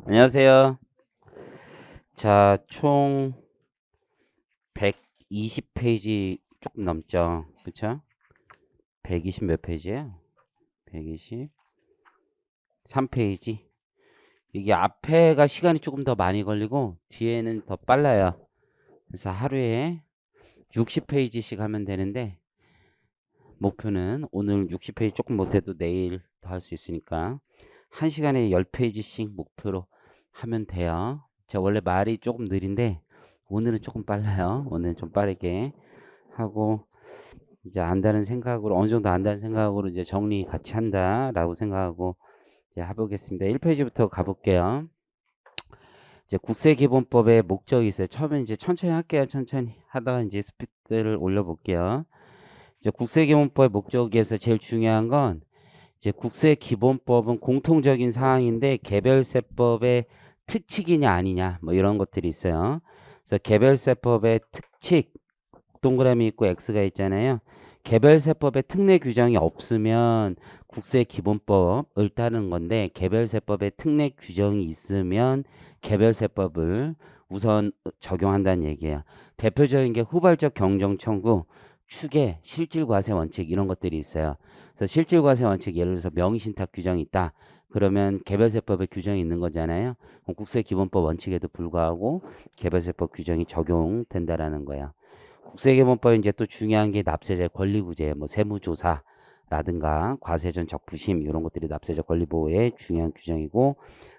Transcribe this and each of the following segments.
안녕하세요. 자, 총 120페이지 조금 넘죠. 그쵸? 120 몇 페이지예요? 123페이지. 이게 앞에가 시간이 조금 더 많이 걸리고 뒤에는 더 빨라요. 그래서 하루에 60페이지씩 하면 되는데 목표는 오늘 60페이지 조금 못해도 내일 더 할 수 있으니까 1시간에 10페이지씩 목표로 하면 돼요. 제가 원래 말이 조금 느린데 오늘은 조금 빨라요. 오늘은 좀 빠르게 하고 이제 안다는 생각으로 어느 정도 안다는 생각으로 이제 정리 같이 한다라고 생각하고 이제 해보겠습니다. 1페이지부터 가볼게요. 이제 국세기본법의 목적이 있어요. 처음에 이제 천천히 할게요. 천천히 하다가 이제 스피드를 올려볼게요. 이제 국세기본법의 목적에서 제일 중요한 건 이제 국세기본법은 공통적인 사항인데 개별세법의 특칙이냐 아니냐 뭐 이런 것들이 있어요. 그래서 개별세법의 특칙 동그라미 있고 X가 있잖아요. 개별세법의 특례 규정이 없으면 국세기본법을 따르는 건데 개별세법의 특례 규정이 있으면 개별세법을 우선 적용한다는 얘기예요. 대표적인 게 후발적 경정청구, 추계, 실질과세 원칙 이런 것들이 있어요. 그래서 실질과세 원칙 예를 들어서 명의신탁 규정이 있다. 그러면 개별세법에 규정이 있는 거잖아요. 국세기본법 원칙에도 불구하고 개별세법 규정이 적용된다라는 거예요. 국세기본법에 이제 또 중요한 게 납세자의 권리구제, 뭐 세무조사라든가 과세전 적부심 이런 것들이 납세자 권리보호의 중요한 규정이고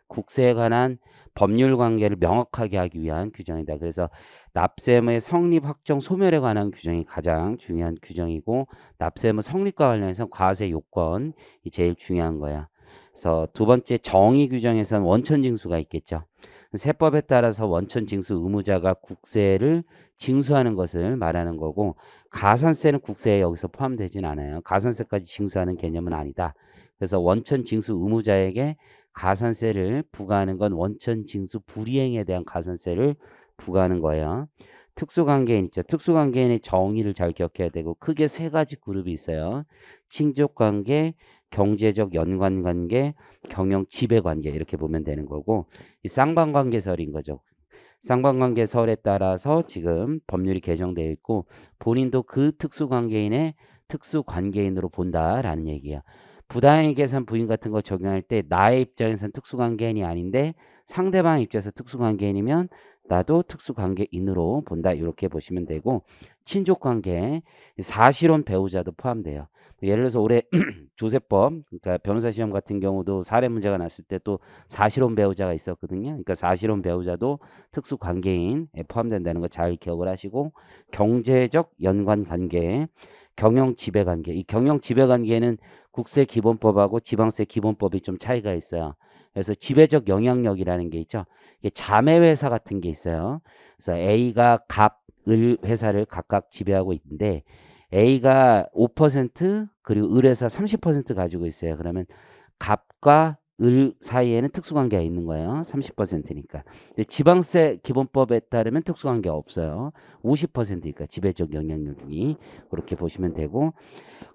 국세에 관한 법률 관계를 명확하게 하기 위한 규정이다. 그래서 납세의무의 성립, 확정, 소멸에 관한 규정이 가장 중요한 규정이고 납세의무 성립과 관련해서 과세 요건이 제일 중요한 거야. 그래서 두 번째 정의 규정에서는 원천징수가 있겠죠. 세법에 따라서 원천징수 의무자가 국세를 징수하는 것을 말하는 거고 가산세는 국세에 여기서 포함되진 않아요. 가산세까지 징수하는 개념은 아니다. 그래서 원천징수 의무자에게 가산세를 부과하는 건 원천징수 불이행에 대한 가산세를 부과하는 거예요. 특수관계인 있죠. 특수관계인의 정의를 잘 기억해야 되고 크게 세 가지 그룹이 있어요. 친족관계, 경제적 연관관계, 경영 지배관계 이렇게 보면 되는 거고 이 쌍방관계설인 거죠. 쌍방관계설에 따라서 지금 법률이 개정되어 있고 본인도 그 특수관계인의 특수관계인으로 본다라는 얘기야. 부당의 계산 부인 같은 거 적용할 때 나의 입장에선 특수관계인이 아닌데 상대방 입장에서 특수관계인이면 나도 특수관계인으로 본다 이렇게 보시면 되고 친족관계 사실혼 배우자도 포함돼요. 예를 들어서 올해 조세법 그러니까 변호사 시험 같은 경우도 사례 문제가 났을 때 또 사실혼 배우자가 있었거든요. 그러니까 사실혼 배우자도 특수관계인에 포함된다는 거 잘 기억을 하시고 경제적 연관관계 경영 지배관계 이 경영 지배관계는 국세 기본법하고 지방세 기본법이 좀 차이가 있어요. 그래서 지배적 영향력이라는 게 있죠. 이게 자매 회사 같은 게 있어요. 그래서 A가 갑, 을 회사를 각각 지배하고 있는데 A가 5% 그리고 을회사 30% 가지고 있어요. 그러면 갑과 을 사이에는 특수관계가 있는 거예요. 30%니까. 근데 지방세 기본법에 따르면 특수관계가 없어요. 50%니까 지배적 영향력이 그렇게 보시면 되고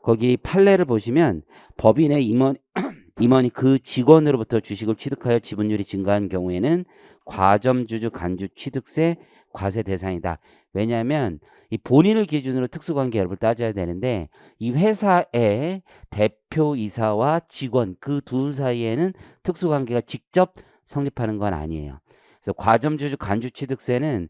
거기 판례를 보시면 법인의 임원이 그 직원으로부터 주식을 취득하여 지분율이 증가한 경우에는 과점주주 간주 취득세 과세 대상이다. 왜냐하면 이 본인을 기준으로 특수관계 여부를 따져야 되는데 이 회사의 대표이사와 직원 그 둘 사이에는 특수관계가 직접 성립하는 건 아니에요. 그래서 과점주주 간주 취득세는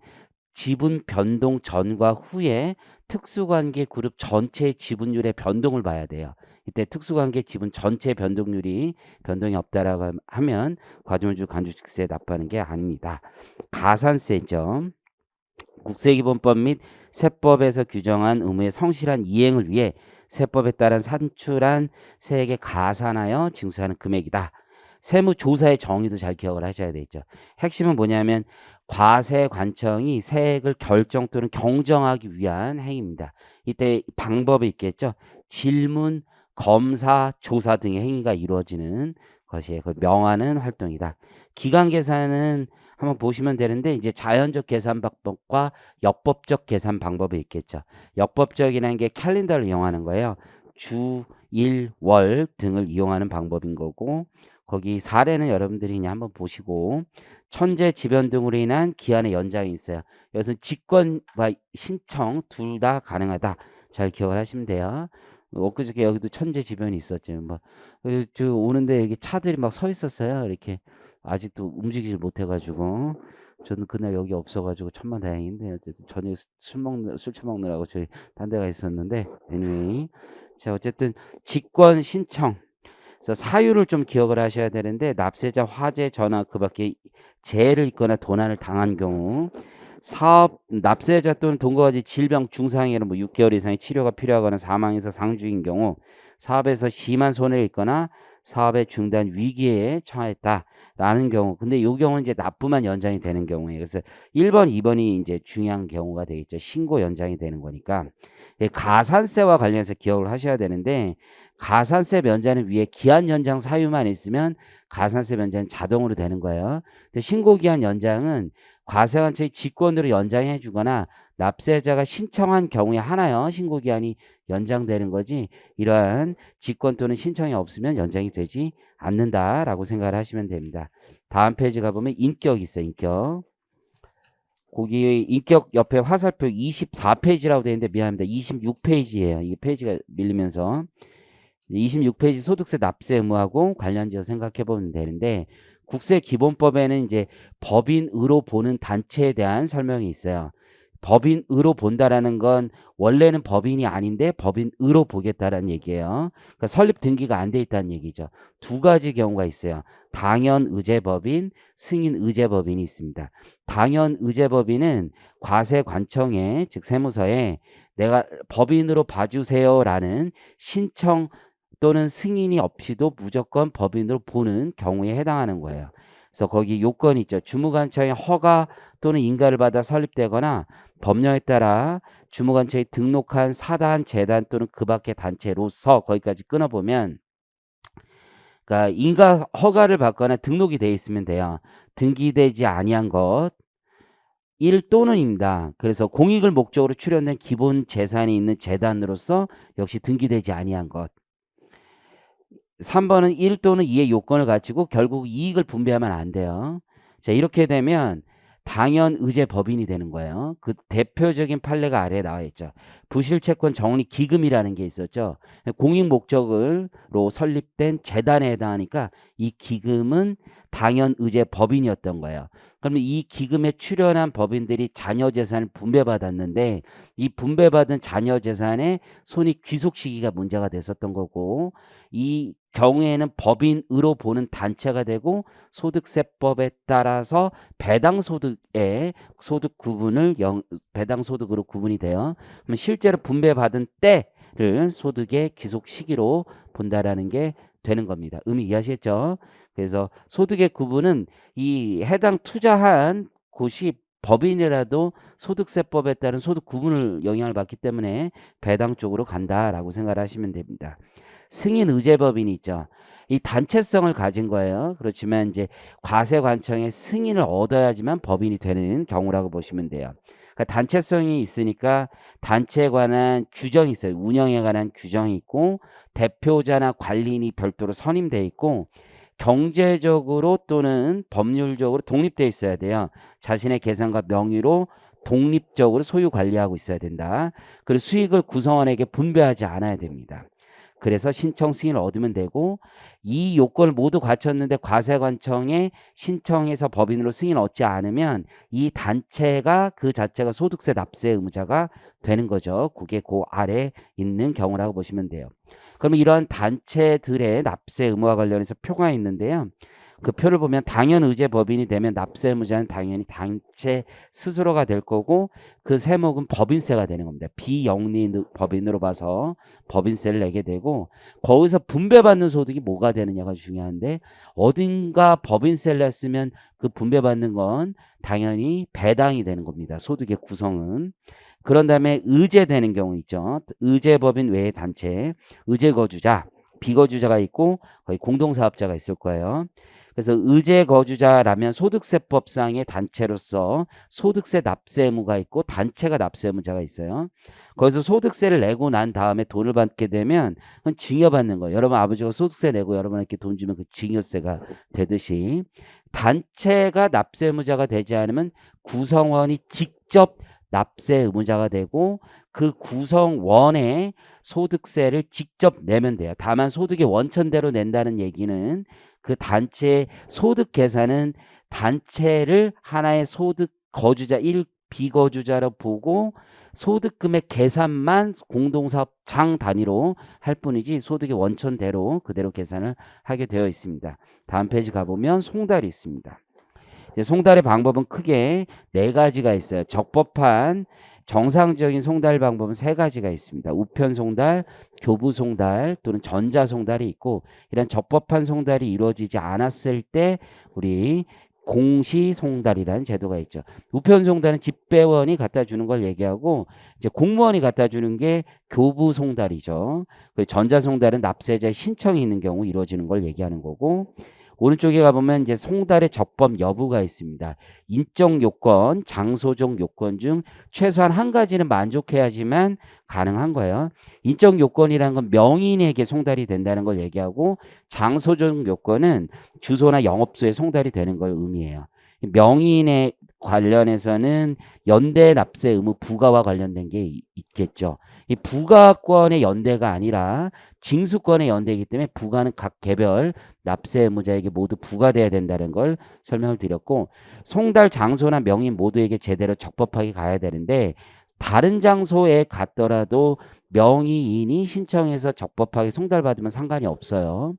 지분 변동 전과 후에 특수관계 그룹 전체의 지분율의 변동을 봐야 돼요. 이때 특수관계 지분 전체 변동률이 변동이 없다라고 하면 과점주 간주식세에 납부하는 게 아닙니다. 가산세죠. 국세기본법 및 세법에서 규정한 의무의 성실한 이행을 위해 세법에 따른 산출한 세액에 가산하여 징수하는 금액이다. 세무조사의 정의도 잘 기억을 하셔야 되죠. 핵심은 뭐냐면 과세관청이 세액을 결정 또는 경정하기 위한 행위입니다. 이때 방법이 있겠죠. 질문, 검사, 조사 등의 행위가 이루어지는 것이에요. 그걸 명하는 활동이다. 기간 계산은 한번 보시면 되는데 이제 자연적 계산 방법과 역법적 계산 방법이 있겠죠. 역법적이라는 게 캘린더를 이용하는 거예요. 주, 일, 월 등을 이용하는 방법인 거고 거기 사례는 여러분들이 그냥 한번 보시고 천재 지변 등으로 인한 기한의 연장이 있어요. 여기서 직권과 신청 둘 다 가능하다. 잘 기억을 하시면 돼요. 엊그저께 여기도 천재 지변이 있었죠. 저 오는데 여기 차들이 막 서 있었어요. 이렇게 아직도 움직이질 못해가지고 저는 그날 여기 없어가지고 천만다행인데 어쨌든 저녁에 술 처먹느라고 저희 딴 데가 있었는데 anyway. 자 어쨌든 직권 신청 그래서 사유를 좀 기억을 하셔야 되는데 납세자 화재 전화 그 밖에 재해를 입거나 도난을 당한 경우 사업 납세자 또는 동거 가지 질병 중상이나 6개월 이상의 치료가 필요하거나 사망해서 상주인 경우 사업에서 심한 손해를 입거나 사업의 중단 위기에 처했다라는 경우 근데 이 경우는 이제 납부만 연장이 되는 경우예요. 그래서 1번, 2번이 이제 중요한 경우가 되겠죠. 신고 연장이 되는 거니까 가산세와 관련해서 기억을 하셔야 되는데 가산세 면제는 위에 기한 연장 사유만 있으면 가산세 면제는 자동으로 되는 거예요. 근데 신고기한 연장은 과세관청이 직권으로 연장해 주거나 납세자가 신청한 경우에 하나요. 신고기한이 연장되는 거지 이러한 직권 또는 신청이 없으면 연장이 되지 않는다라고 생각을 하시면 됩니다. 다음 페이지 가보면 인격이 있어요. 인격. 거기 인격 옆에 화살표 24페이지라고 되어 있는데 미안합니다. 26페이지예요. 이게 페이지가 밀리면서 26페이지 소득세 납세 의무하고 관련지어 생각해 보면 되는데 국세기본법에는 이제 법인으로 보는 단체에 대한 설명이 있어요. 법인으로 본다라는 건 원래는 법인이 아닌데 법인으로 보겠다라는 얘기예요. 그러니까 설립 등기가 안 돼 있다는 얘기죠. 두 가지 경우가 있어요. 당연의제법인, 승인의제법인이 있습니다. 당연의제법인은 과세관청에 즉 세무서에 내가 법인으로 봐주세요라는 신청 또는 승인이 없이도 무조건 법인으로 보는 경우에 해당하는 거예요. 그래서 거기 요건이 있죠. 주무관청의 허가 또는 인가를 받아 설립되거나 법령에 따라 주무관청에 등록한 사단, 재단 또는 그 밖의 단체로서 거기까지 끊어보면 그러니까 인가 허가를 받거나 등록이 되어 있으면 돼요. 등기되지 아니한 것 1 또는입니다. 그래서 공익을 목적으로 출연된 기본 재산이 있는 재단으로서 역시 등기되지 아니한 것 3번은 1 또는 2의 요건을 갖추고 결국 이익을 분배하면 안 돼요. 자, 이렇게 되면 당연의제 법인이 되는 거예요. 그 대표적인 판례가 아래에 나와 있죠. 부실채권 정리 기금이라는 게 있었죠. 공익 목적으로 설립된 재단에 해당하니까 이 기금은 당연의제 법인이었던 거예요. 그러면 이 기금에 출연한 법인들이 자녀 재산을 분배받았는데 이 분배받은 자녀 재산의 손익 귀속 시기가 문제가 됐었던 거고 이 경우에는 법인으로 보는 단체가 되고 소득세법에 따라서 배당소득의 소득 구분을 배당소득으로 구분이 돼요. 그럼 실제로 분배받은 때를 소득의 귀속 시기로 본다라는 게 되는 겁니다. 의미 이해하시겠죠? 그래서 소득의 구분은 이 해당 투자한 곳이 법인이라도 소득세법에 따른 소득 구분을 영향을 받기 때문에 배당 쪽으로 간다라고 생각을 하시면 됩니다. 승인의제법인이 있죠. 이 단체성을 가진 거예요. 그렇지만 이제 과세관청의 승인을 얻어야지만 법인이 되는 경우라고 보시면 돼요. 그러니까 단체성이 있으니까 단체에 관한 규정이 있어요. 운영에 관한 규정이 있고 대표자나 관리인이 별도로 선임돼 있고 경제적으로 또는 법률적으로 독립돼 있어야 돼요. 자신의 계산과 명의로 독립적으로 소유 관리하고 있어야 된다. 그리고 수익을 구성원에게 분배하지 않아야 됩니다. 그래서 신청 승인을 얻으면 되고 이 요건을 모두 갖췄는데 과세관청에 신청해서 법인으로 승인을 얻지 않으면 이 단체가 그 자체가 소득세 납세 의무자가 되는 거죠. 그게 그 아래 있는 경우라고 보시면 돼요. 그러면 이러한 단체들의 납세 의무와 관련해서 표가 있는데요. 그 표를 보면 당연의제 법인이 되면 납세 의무자는 당연히 단체 스스로가 될 거고 그 세목은 법인세가 되는 겁니다. 비영리 법인으로 봐서 법인세를 내게 되고 거기서 분배받는 소득이 뭐가 되느냐가 중요한데 어딘가 법인세를 냈으면 그 분배받는 건 당연히 배당이 되는 겁니다. 소득의 구성은. 그런 다음에 의제되는 경우 있죠. 의제법인 외의 단체, 의제거주자, 비거주자가 있고 거의 공동사업자가 있을 거예요. 그래서 의제 거주자라면 소득세법상의 단체로서 소득세 납세 의무가 있고 단체가 납세 의무자가 있어요. 거기서 소득세를 내고 난 다음에 돈을 받게 되면 그건 증여받는 거예요. 여러분 아버지가 소득세 내고 여러분에게 돈 주면 그 증여세가 되듯이 단체가 납세 의무자가 되지 않으면 구성원이 직접 납세 의무자가 되고 그 구성원의 소득세를 직접 내면 돼요. 다만 소득의 원천대로 낸다는 얘기는 그 단체의 소득 계산은 단체를 하나의 소득 거주자 1 비거주자로 보고 소득금의 계산만 공동사업장 단위로 할 뿐이지 소득의 원천대로 그대로 계산을 하게 되어 있습니다. 다음 페이지 가보면 송달이 있습니다. 송달의 방법은 크게 네 가지가 있어요. 적법한 정상적인 송달 방법은 세 가지가 있습니다. 우편 송달, 교부 송달 또는 전자 송달이 있고 이런 적법한 송달이 이루어지지 않았을 때 우리 공시 송달이라는 제도가 있죠. 우편 송달은 집배원이 갖다 주는 걸 얘기하고 이제 공무원이 갖다 주는 게 교부 송달이죠. 전자 송달은 납세자의 신청이 있는 경우 이루어지는 걸 얘기하는 거고 오른쪽에 가보면 이제 송달의 적법 여부가 있습니다. 인적 요건, 장소적 요건 중 최소한 한 가지는 만족해야지만 가능한 거예요. 인적 요건이라는 건 명인에게 송달이 된다는 걸 얘기하고 장소적 요건은 주소나 영업소에 송달이 되는 걸 의미해요. 명인에 관련해서는 연대 납세 의무 부과와 관련된 게 있겠죠. 이 부과권의 연대가 아니라 징수권의 연대이기 때문에 부과는 각 개별 납세 의무자에게 모두 부과돼야 된다는 걸 설명을 드렸고 송달 장소나 명인 모두에게 제대로 적법하게 가야 되는데 다른 장소에 갔더라도 명의인이 신청해서 적법하게 송달받으면 상관이 없어요.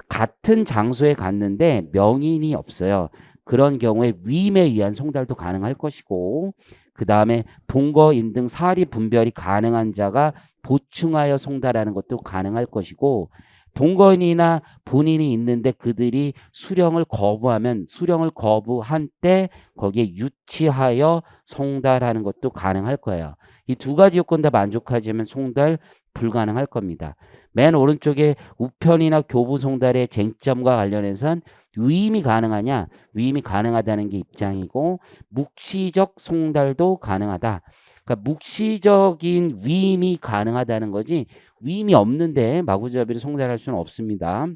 같은 장소에 갔는데 명인이 없어요. 그런 경우에 위임에 의한 송달도 가능할 것이고 그 다음에 동거인 등 사리 분별이 가능한 자가 보충하여 송달하는 것도 가능할 것이고 동거인이나 본인이 있는데 그들이 수령을 거부하면 수령을 거부한 때 거기에 유치하여 송달하는 것도 가능할 거예요. 이 두 가지 요건 다 만족하자면 송달 불가능할 겁니다. 맨 오른쪽에 우편이나 교부 송달의 쟁점과 관련해서는 위임이 가능하냐? 위임이 가능하다는 게 입장이고 묵시적 송달도 가능하다. 그러니까 묵시적인 위임이 가능하다는 거지 위임이 없는데 마구잡이로 송달할 수는 없습니다.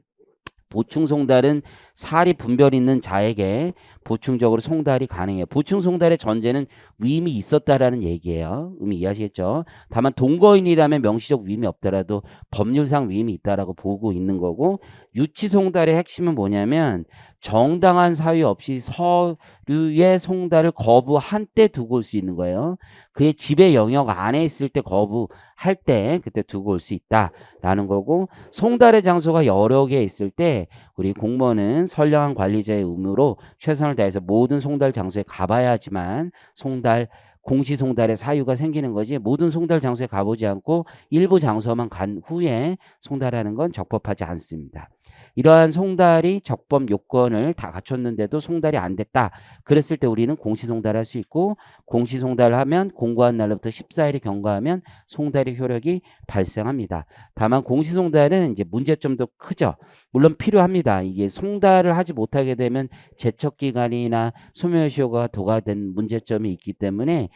보충 송달은 사리 분별 있는 자에게 보충적으로 송달이 가능해요. 보충 송달의 전제는 위임이 있었다라는 얘기예요. 의미 이해하시겠죠? 다만 동거인이라면 명시적 위임이 없더라도 법률상 위임이 있다라고 보고 있는 거고 유치 송달의 핵심은 뭐냐면 정당한 사유 없이 서류의 송달을 거부한 때 두고 올 수 있는 거예요. 그의 지배 영역 안에 있을 때 거부할 때 그때 두고 올 수 있다라는 거고 송달의 장소가 여러 개 있을 때 우리 공무원은 선량한 관리자의 의무로 최선을 다해서 모든 송달 장소에 가봐야지만 송달 공시 송달의 사유가 생기는 거지 모든 송달 장소에 가보지 않고 일부 장소만 간 후에 송달하는 건 적법하지 않습니다. 이러한 송달이 적법 요건을 다 갖췄는데도 송달이 안 됐다. 그랬을 때 우리는 공시송달할 수 있고 공시송달하면 공고한 날로부터 14일이 경과하면 송달의 효력이 발생합니다. 다만 공시송달은 이제 문제점도 크죠. 물론 필요합니다. 이게 송달을 하지 못하게 되면 제척기간이나 소멸시효가 도가된 문제점이 있기 때문에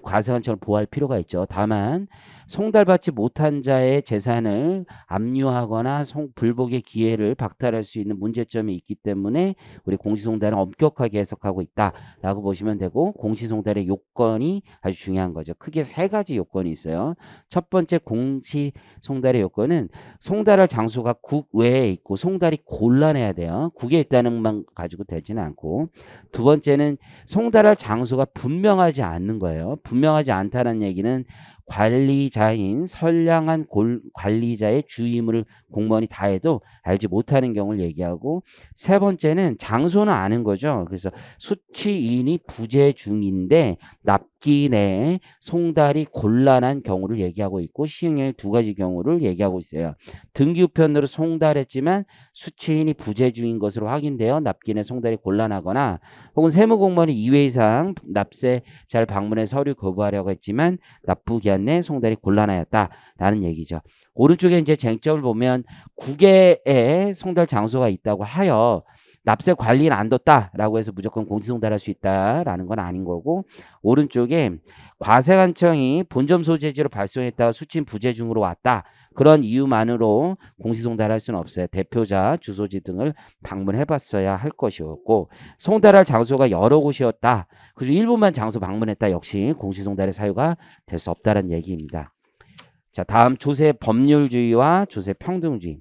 과세관청을 보호할 필요가 있죠. 다만 송달받지 못한 자의 재산을 압류하거나 불복의 기회를 박탈할 수 있는 문제점이 있기 때문에 우리 공시송달은 엄격하게 해석하고 있다라고 보시면 되고 공시송달의 요건이 아주 중요한 거죠. 크게 세 가지 요건이 있어요. 첫 번째 공시송달의 요건은 송달할 장소가 국 외에 있고 송달이 곤란해야 돼요. 국에 있다는 것만 가지고 되지는 않고 두 번째는 송달할 장소가 분명하지 않는 거예요. 분명하지 않다는 얘기는 관리자인 선량한 관리자의 주의무를 공무원이 다해도 알지 못하는 경우를 얘기하고 세 번째는 장소는 아는 거죠. 그래서 수취인이 부재 중인데 납기 내에 송달이 곤란한 경우를 얘기하고 있고 시행령의 두 가지 경우를 얘기하고 있어요. 등기우편으로 송달했지만 수취인이 부재 중인 것으로 확인되어 납기 내 송달이 곤란하거나 혹은 세무공무원이 2회 이상 납세자를 방문해 서류 거부하려고 했지만 납부기한 내 송달이 곤란하였다라는 얘기죠. 오른쪽에 이제 쟁점을 보면 국외에 송달 장소가 있다고 하여 납세 관리는 안 뒀다라고 해서 무조건 공시송달할 수 있다라는 건 아닌 거고, 오른쪽에 과세관청이 본점 소재지로 발송했다가 수취인 부재중으로 왔다. 그런 이유만으로 공시송달할 수는 없어요. 대표자, 주소지 등을 방문해봤어야 할 것이었고, 송달할 장소가 여러 곳이었다. 그래서 일부만 장소 방문했다. 역시 공시송달의 사유가 될 수 없다는 얘기입니다. 자, 다음 조세 법률주의와 조세 평등주의.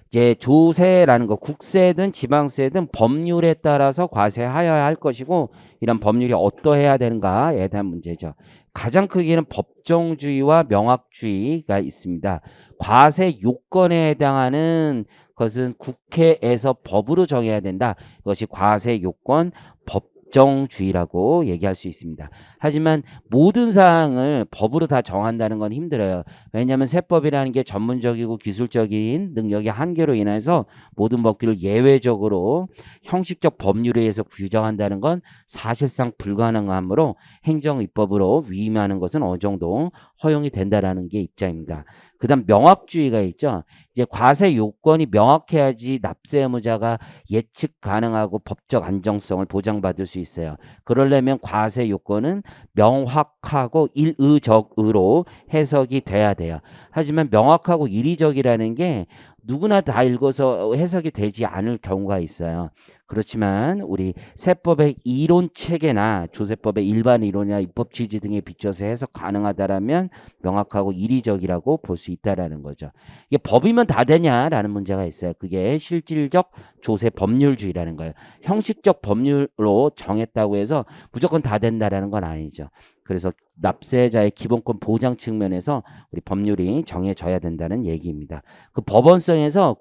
이제 조세라는 거 국세든 지방세든 법률에 따라서 과세하여야 할 것이고, 이런 법률이 어떠해야 되는가에 대한 문제죠. 가장 크게는 법정주의와 명확주의가 있습니다. 과세 요건에 해당하는 것은 국회에서 법으로 정해야 된다. 이것이 과세 요건 법정주의라고 얘기할 수 있습니다. 하지만 모든 사항을 법으로 다 정한다는 건 힘들어요. 왜냐하면 세법이라는 게 전문적이고 기술적인 능력의 한계로 인해서 모든 법규를 예외적으로 형식적 법률에 의해서 규정한다는 건 사실상 불가능하므로 행정입법으로 위임하는 것은 어느 정도 허용이 된다라는 게 입장입니다. 그다음 명확주의가 있죠. 이제 과세 요건이 명확해야지 납세 의무자가 예측 가능하고 법적 안정성을 보장받을 수 있어요. 그러려면 과세 요건은 명확하고 일의적으로 해석이 돼야 돼요. 하지만 명확하고 일의적이라는 게 누구나 다 읽어서 해석이 되지 않을 경우가 있어요. 그렇지만 우리 세법의 이론 체계나 조세법의 일반 이론이나 입법 취지 등에 비춰서 해석 가능하다라면 명확하고 일의적이라고 볼 수 있다라는 거죠. 이게 법이면 다 되냐라는 문제가 있어요. 그게 실질적 조세 법률주의라는 거예요. 형식적 법률로 정했다고 해서 무조건 다 된다라는 건 아니죠. 그래서 납세자의 기본권 보장 측면에서 우리 법률이 정해져야 된다는 얘기입니다. 그 법원성에서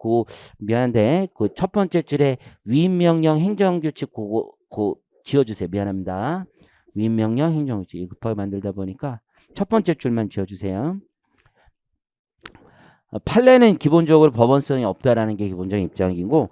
미안한데 그 첫 번째 줄에 위임명령 행정규칙 그거 지어주세요. 미안합니다. 위임명령 행정규칙 급하게 만들다 보니까 첫 번째 줄만 지어주세요. 판례는 기본적으로 법원성이 없다라는 게 기본적인 입장이고,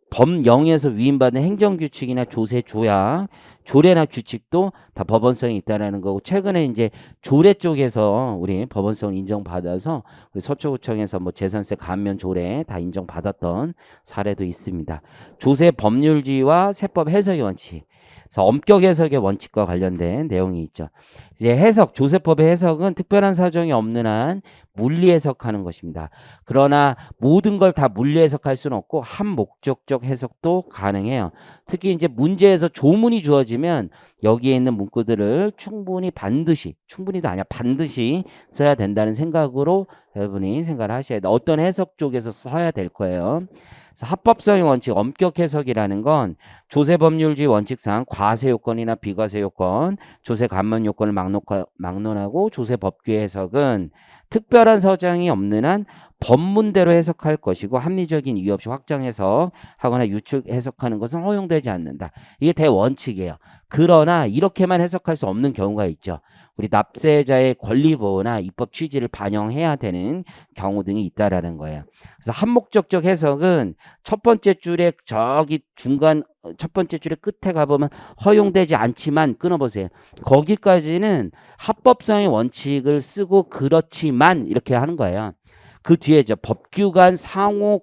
법령에서 위임받은 행정규칙이나 조세 조약, 조례나 규칙도 다 법원성이 있다라는 거고, 최근에 이제 조례 쪽에서 우리 법원성을 인정받아서 우리 서초구청에서 뭐 재산세 감면 조례 다 인정받았던 사례도 있습니다. 조세 법률주의와 세법 해석의 원칙. 그래서 엄격 해석의 원칙과 관련된 내용이 있죠. 이제 해석, 조세법의 해석은 특별한 사정이 없는 한 물리 해석하는 것입니다. 그러나 모든 걸 다 물리 해석할 수는 없고 한 목적적 해석도 가능해요. 특히 이제 문제에서 조문이 주어지면 여기에 있는 문구들을 충분히도 아니야, 반드시 써야 된다는 생각으로 여러분이 생각을 하셔야 돼요. 어떤 해석 쪽에서 써야 될 거예요. 그래서 합법성의 원칙, 엄격 해석이라는 건 조세법률주의 원칙상 과세 요건이나 비과세 요건, 조세 감면 요건을 막론하고 조세법규의 해석은 특별한 사정이 없는 한 법문대로 해석할 것이고 합리적인 이유 없이 확장 해석하거나 유축 해석하는 것은 허용되지 않는다. 이게 대원칙이에요. 그러나 이렇게만 해석할 수 없는 경우가 있죠. 우리 납세자의 권리 보호나 입법 취지를 반영해야 되는 경우 등이 있다라는 거예요. 그래서 한목적적 해석은 첫 번째 줄에 저기 중간 첫 번째 줄의 끝에 가보면 허용되지 않지만 끊어보세요. 거기까지는 합법성의 원칙을 쓰고 그렇지만 이렇게 하는 거예요. 그 뒤에죠. 법규 상호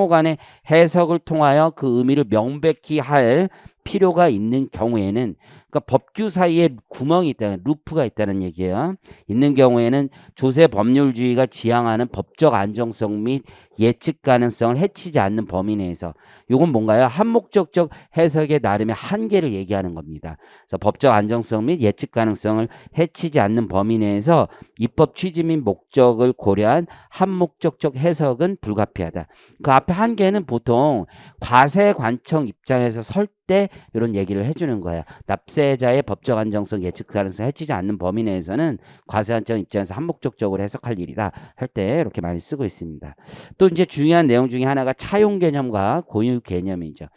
간의 해석을 통하여 그 의미를 명백히 할 필요가 있는 경우에는, 그러니까 법규 사이에 구멍이 있다는, 루프가 있다는 얘기예요. 있는 경우에는 조세 법률주의가 지향하는 법적 안정성 및 예측 가능성을 해치지 않는 범위 내에서, 이건 뭔가요? 한목적적 해석의 나름의 한계를 얘기하는 겁니다. 그래서 법적 안정성 및 예측 가능성을 해치지 않는 범위 내에서 입법 취지 및 목적을 고려한 한목적적 해석은 불가피하다. 그 앞에 한계는 보통 과세관청 입장에서 설 때 이런 얘기를 해주는 거야. 납세자의 법적 안정성 예측 가능성 해치지 않는 범위 내에서는 과세관청 입장에서 한목적적으로 해석할 일이다 할 때 이렇게 많이 쓰고 있습니다. 또 이제 중요한 내용 중에 하나가 차용 개념과 고유 개념이죠.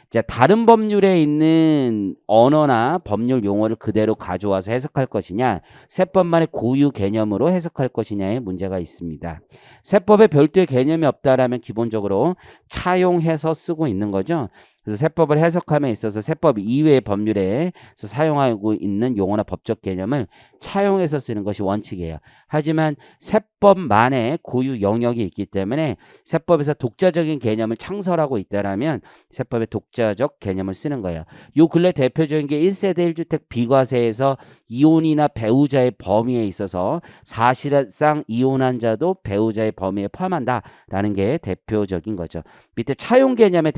자, 다른 법률에 있는 언어나 법률 용어를 그대로 가져와서 해석할 것이냐, 세법만의 고유 개념으로 해석할 것이냐의 문제가 있습니다. 세법에 별도의 개념이 없다라면 기본적으로 차용해서 쓰고 있는 거죠. 그래서 세법을 해석함에 있어서 세법 이외의 법률에서 사용하고 있는 용어나 법적 개념을 차용해서 쓰는 것이 원칙이에요. 하지만 세법만의 고유 영역이 있기 때문에 세법에서 독자적인 개념을 창설하고 있다라면 세법의 독자적 개념을 쓰는 거예요. 요 근래 대표적인 게 1세대 1주택 비과세에서 이혼이나 배우자의 범위에 있어서 사실상 이혼한 자도 배우자의 범위에 포함한다라는 게 대표적인 거죠. 밑에 차용 개념의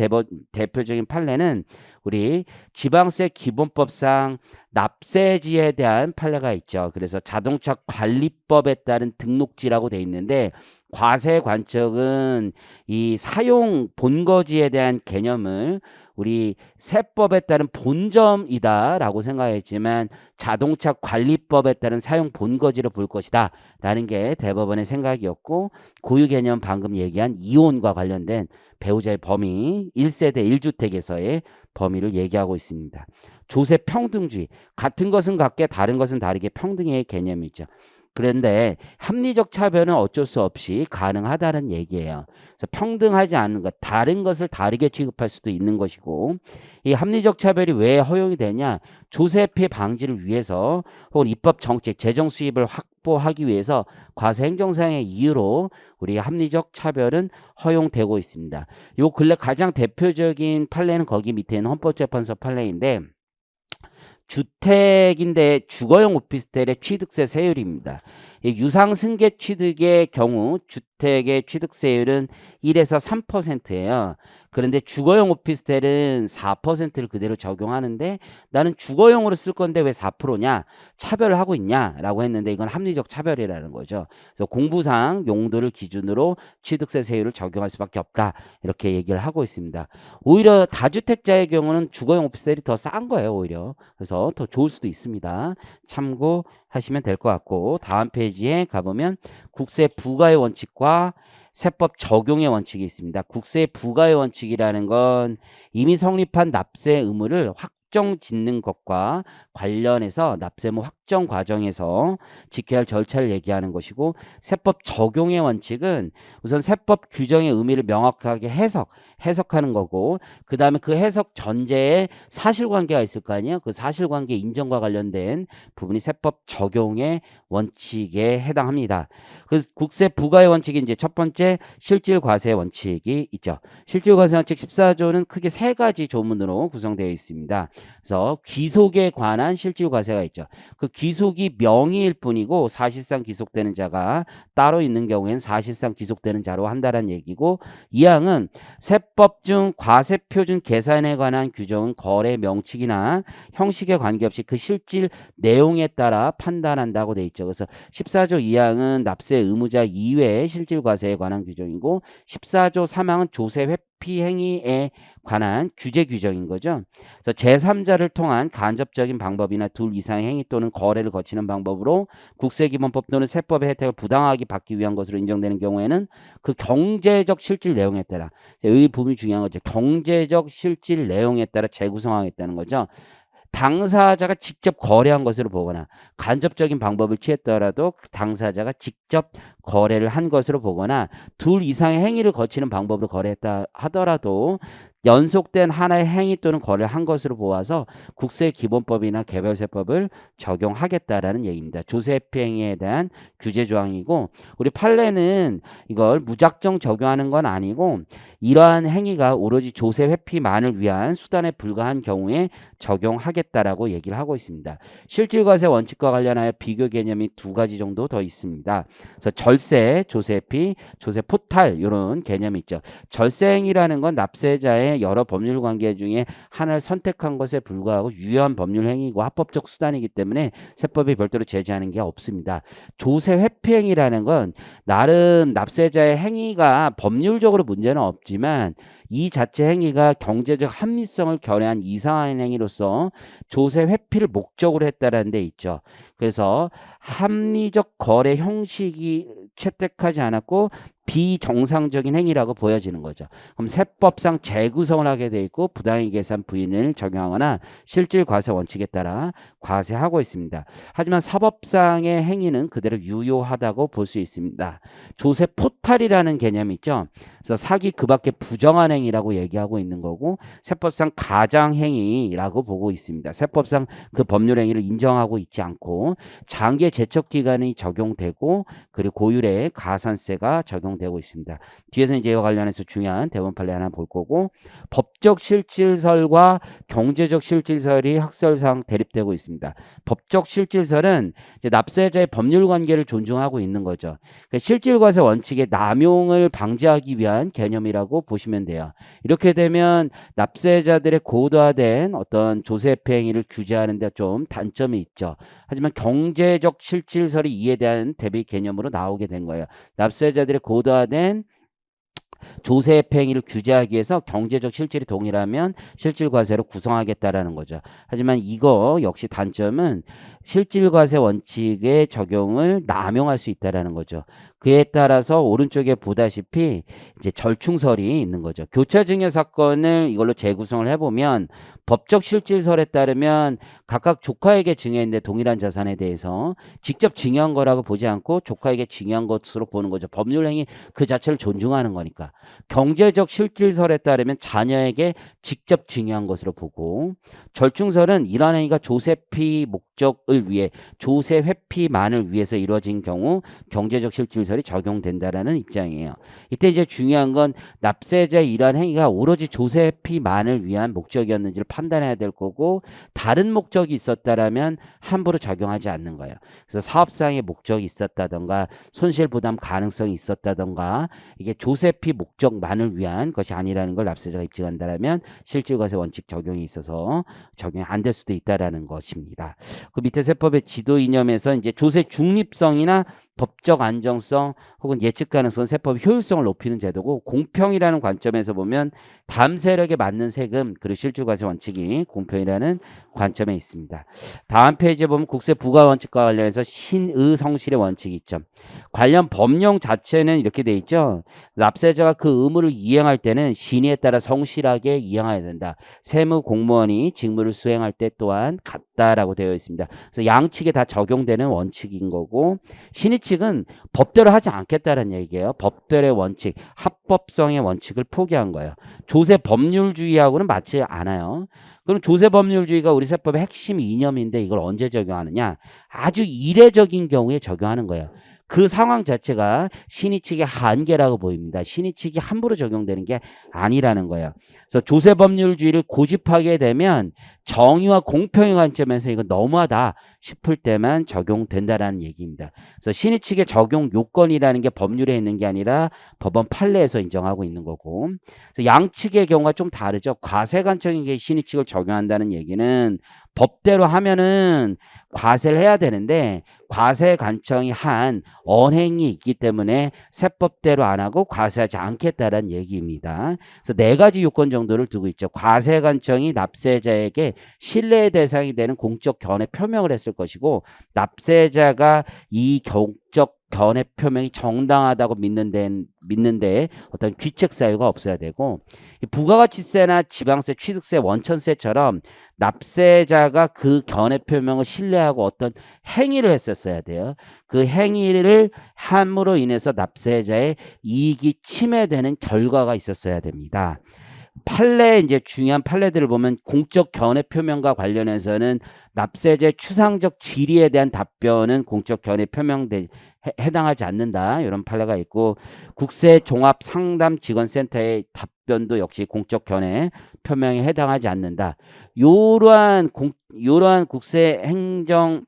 대표적인 판례는 우리 지방세 기본법상 납세지에 대한 판례가 있죠. 그래서 자동차 관리법에 따른 등록지라고 돼 있는데 과세 관청은 이 사용 본거지에 대한 개념을 우리 세법에 따른 본점이다라고 생각했지만 자동차 관리법에 따른 사용 본거지로 볼 것이다 라는 게 대법원의 생각이었고, 고유 개념 방금 얘기한 이혼과 관련된 배우자의 범위 1세대 1주택에서의 범위를 얘기하고 있습니다. 조세 평등주의, 같은 것은 같게 다른 것은 다르게 평등의 개념이죠. 그런데 합리적 차별은 어쩔 수 없이 가능하다는 얘기예요. 그래서 평등하지 않은 것, 다른 것을 다르게 취급할 수도 있는 것이고, 이 합리적 차별이 왜 허용이 되냐? 조세 피해 방지를 위해서 혹은 입법 정책, 재정 수입을 확보하기 위해서 과세 행정상의 이유로 우리 합리적 차별은 허용되고 있습니다. 요 근래 가장 대표적인 판례는 거기 밑에 있는 헌법재판소 판례인데, 주택인데 주거용 오피스텔의 취득세 세율입니다. 유상 승계 취득의 경우 주택의 취득세율은 1에서 3%예요. 그런데 주거용 오피스텔은 4%를 그대로 적용하는데 나는 주거용으로 쓸 건데 왜 4%냐? 차별을 하고 있냐라고 했는데 이건 합리적 차별이라는 거죠. 그래서 공부상 용도를 기준으로 취득세 세율을 적용할 수밖에 없다. 이렇게 얘기를 하고 있습니다. 오히려 다주택자의 경우는 주거용 오피스텔이 더 싼 거예요, 오히려. 그래서 더 좋을 수도 있습니다. 참고하시면 될 것 같고, 다음 페이지에 가보면 국세 부과의 원칙과 세법 적용의 원칙이 있습니다. 국세 부과의 원칙이라는 건 이미 성립한 납세 의무를 확정 짓는 것과 관련해서 납세무 확정 과정에서 지켜야 할 절차를 얘기하는 것이고, 세법 적용의 원칙은 우선 세법 규정의 의미를 명확하게 해석하는 거고, 그 다음에 그 해석 전제에 사실관계가 있을 거 아니에요. 그 사실관계 인정과 관련된 부분이 세법 적용의 원칙에 해당합니다. 그 국세 부과의 원칙이 이제 첫 번째 실질 과세 원칙이 있죠. 실질 과세 원칙 14조는 크게 세 가지 조문으로 구성되어 있습니다. 그래서 귀속에 관한 실질 과세가 있죠. 그 귀속이 명의일 뿐이고 사실상 귀속되는 자가 따로 있는 경우에는 사실상 귀속되는 자로 한다는 얘기고, 이 항은 세법 중 과세 표준 계산에 관한 규정은 거래 명칭이나 형식에 관계없이 그 실질 내용에 따라 판단한다고 돼 있죠. 그래서 14조 2항은 납세 의무자 이외의 실질 과세에 관한 규정이고, 14조 3항은 조세 회피 행위에 관한 규제 규정인 거죠. 그래서 제3자를 통한 간접적인 방법이나 둘 이상의 행위 또는 거래를 거치는 방법으로 국세기본법 또는 세법의 혜택을 부당하게 받기 위한 것으로 인정되는 경우에는 그 경제적 실질 내용에 따라, 이 부분이 중요한 거죠. 경제적 실질 내용에 따라 재구성하겠다는 거죠. 당사자가 직접 거래한 것으로 보거나 간접적인 방법을 취했더라도 당사자가 직접 거래를 한 것으로 보거나 둘 이상의 행위를 거치는 방법으로 거래했다 하더라도 연속된 하나의 행위 또는 거래를 한 것으로 보아서 국세기본법이나 개별세법을 적용하겠다라는 얘기입니다. 조세회피행위에 대한 규제 조항이고, 우리 판례는 이걸 무작정 적용하는 건 아니고 이러한 행위가 오로지 조세회피만을 위한 수단에 불과한 경우에 적용하겠다라고 얘기를 하고 있습니다. 실질과세 원칙과 관련하여 비교 개념이 두 가지 정도 더 있습니다. 그래서 절세, 조세회피, 조세포탈 이런 개념이 있죠. 절세행위라는 건 납세자의 여러 법률 관계 중에 하나를 선택한 것에 불과하고 유효한 법률 행위고 합법적 수단이기 때문에 세법이 별도로 제재하는 게 없습니다. 조세 회피행위라는 건 나름 납세자의 행위가 법률적으로 문제는 없지만 이 자체 행위가 경제적 합리성을 결여한 이상한 행위로서 조세 회피를 목적으로 했다라는 데 있죠. 그래서 합리적 거래 형식이 채택하지 않았고 비정상적인 행위라고 보여지는 거죠. 그럼 세법상 재구성을 하게 돼 있고 부당이익 계산 부인을 적용하거나 실질 과세 원칙에 따라 과세하고 있습니다. 하지만 사법상의 행위는 그대로 유효하다고 볼 수 있습니다. 조세 포탈이라는 개념이 있죠. 그래서 사기 그 밖에 부정한 행위라고 얘기하고 있는 거고 세법상 가장 행위라고 보고 있습니다. 세법상 그 법률 행위를 인정하고 있지 않고 장기의 제척 기간이 적용되고 그리고 고율의 가산세가 적용되고 있습니다. 뒤에서 이제 이와 관련해서 중요한 대법원 판례 하나 볼 거고 법적 실질설과 경제적 실질설이 학설상 대립되고 있습니다. 법적 실질설은 이제 납세자의 법률 관계를 존중하고 있는 거죠. 그러니까 실질과세 원칙의 남용을 방지하기 위한 개념이라고 보시면 돼요. 이렇게 되면 납세자들의 고도화된 어떤 조세회 행위를 규제하는 데 좀 단점이 있죠. 하지만 경제적 실질설이 이에 대한 대비 개념으로 나오게 된 거예요. 납세자들의 고도화된 조세 행위를 규제하기 위해서 경제적 실질이 동일하면 실질과세로 구성하겠다라는 거죠. 하지만 이거 역시 단점은 실질과세 원칙의 적용을 남용할 수 있다라는 거죠. 그에 따라서 오른쪽에 보다시피 이제 절충설이 있는 거죠. 교차증여 사건을 이걸로 재구성을 해보면 법적 실질설에 따르면 각각 조카에게 증여했는데 동일한 자산에 대해서 직접 증여한 거라고 보지 않고 조카에게 증여한 것으로 보는 거죠. 법률 행위 그 자체를 존중하는 거니까. 경제적 실질설에 따르면 자녀에게 직접 증여한 것으로 보고 절충설은 이러한 행위가 조세피 목적을 위해 조세 회피만을 위해서 이루어진 경우 경제적 실질설이 적용된다라는 입장이에요. 이때 이제 중요한 건 납세자의 이러한 행위가 오로지 조세 회피만을 위한 목적이었는지를 판단해야 될 거고 다른 목적이 있었다라면 함부로 적용하지 않는 거예요. 그래서 사업상의 목적이 있었다던가 손실 부담 가능성이 있었다던가 이게 조세피 목적만을 위한 것이 아니라는 걸 납세자가 입증한다라면 실질과세 원칙 적용이 있어서 적용이 안 될 수도 있다라는 것입니다. 그 밑에 세법의 지도 이념에서 이제 조세 중립성이나 법적 안정성 혹은 예측 가능성, 세법 효율성을 높이는 제도고 공평이라는 관점에서 보면 다음 세력에 맞는 세금 그리고 실질과세 원칙이 공평이라는 관점에 있습니다. 다음 페이지에 보면 국세 부과 원칙과 관련해서 신의 성실의 원칙이 있죠. 관련 법령 자체는 이렇게 돼 있죠. 납세자가 그 의무를 이행할 때는 신의에 따라 성실하게 이행해야 된다. 세무 공무원이 직무를 수행할 때 또한 같다라고 되어 있습니다. 그래서 양측에 다 적용되는 원칙인 거고 신의 측은 법대로 하지 않겠다는 얘기예요. 법대로의 원칙, 합법성의 원칙을 포기한 거예요. 조세 법률주의하고는 맞지 않아요. 그럼 조세 법률주의가 우리 세법의 핵심 이념인데 이걸 언제 적용하느냐? 아주 이례적인 경우에 적용하는 거예요. 그 상황 자체가 신의 측의 한계라고 보입니다. 신의 측이 함부로 적용되는 게 아니라는 거예요. 그래서 조세 법률주의를 고집하게 되면 정의와 공평의 관점에서 이거 너무하다 싶을 때만 적용된다라는 얘기입니다. 그래서 신의 측의 적용 요건이라는 게 법률에 있는 게 아니라 법원 판례에서 인정하고 있는 거고 그래서 양측의 경우가 좀 다르죠. 과세관청인 게 신의 측을 적용한다는 얘기는 법대로 하면은 과세를 해야 되는데 과세관청이 한 언행이 있기 때문에 세법대로 안 하고 과세하지 않겠다라는 얘기입니다. 그래서 네 가지 요건 정도를 두고 있죠. 과세관청이 납세자에게 신뢰의 대상이 되는 공적 견해 표명을 했을 것이고 납세자가 이 공적 견해 표명이 정당하다고 믿는데 어떤 귀책 사유가 없어야 되고 부가가치세나 지방세, 취득세, 원천세처럼 납세자가 그 견해 표명을 신뢰하고 어떤 행위를 했었어야 돼요. 그 행위를 함으로 인해서 납세자의 이익이 침해되는 결과가 있었어야 됩니다. 판례 이제 중요한 판례들을 보면 공적 견해 표명과 관련해서는 납세자의 추상적 질의에 대한 답변은 공적 견해 표명에 해당하지 않는다. 이런 판례가 있고 국세 종합 상담 직원센터의 답변도 역시 공적 견해 표명에 해당하지 않는다. 이러한 국세 행정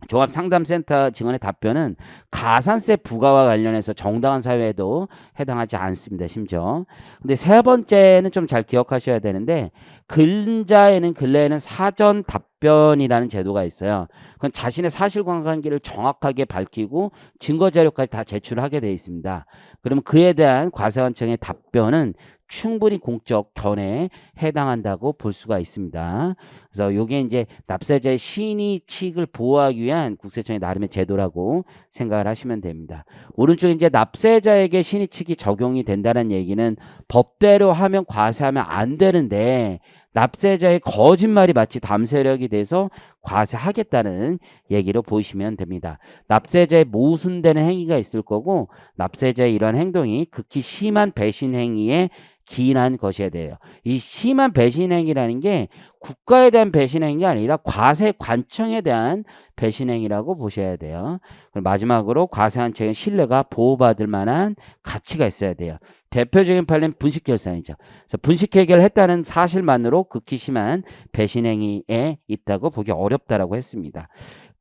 종합상담센터 직원의 답변은 가산세 부과와 관련해서 정당한 사유에도 해당하지 않습니다. 심지어. 근데 세 번째는 좀 잘 기억하셔야 되는데 근래에는 사전 답변이라는 제도가 있어요. 그건 자신의 사실관계를 정확하게 밝히고 증거 자료까지 다 제출하게 되어 있습니다. 그러면 그에 대한 과세관청의 답변은 충분히 공적 견해에 해당한다고 볼 수가 있습니다. 그래서 요게 이제 납세자의 신의칙을 보호하기 위한 국세청의 나름의 제도라고 생각을 하시면 됩니다. 오른쪽에 이제 납세자에게 신의칙이 적용이 된다는 얘기는 법대로 하면 과세하면 안 되는데 납세자의 거짓말이 마치 담세력이 돼서 과세하겠다는 얘기로 보시면 됩니다. 납세자의 모순되는 행위가 있을 거고 납세자의 이러한 행동이 극히 심한 배신 행위에 기인한 것이어야 돼요. 이 심한 배신 행위라는 게 국가에 대한 배신 행위가 아니라 과세 관청에 대한 배신 행위라고 보셔야 돼요. 그리고 마지막으로 과세관청의 신뢰가 보호받을 만한 가치가 있어야 돼요. 대표적인 판례는 분식결산이죠. 그래서 분식회계를 사실만으로 극히 심한 배신 행위에 있다고 보기 어렵다라고 했습니다.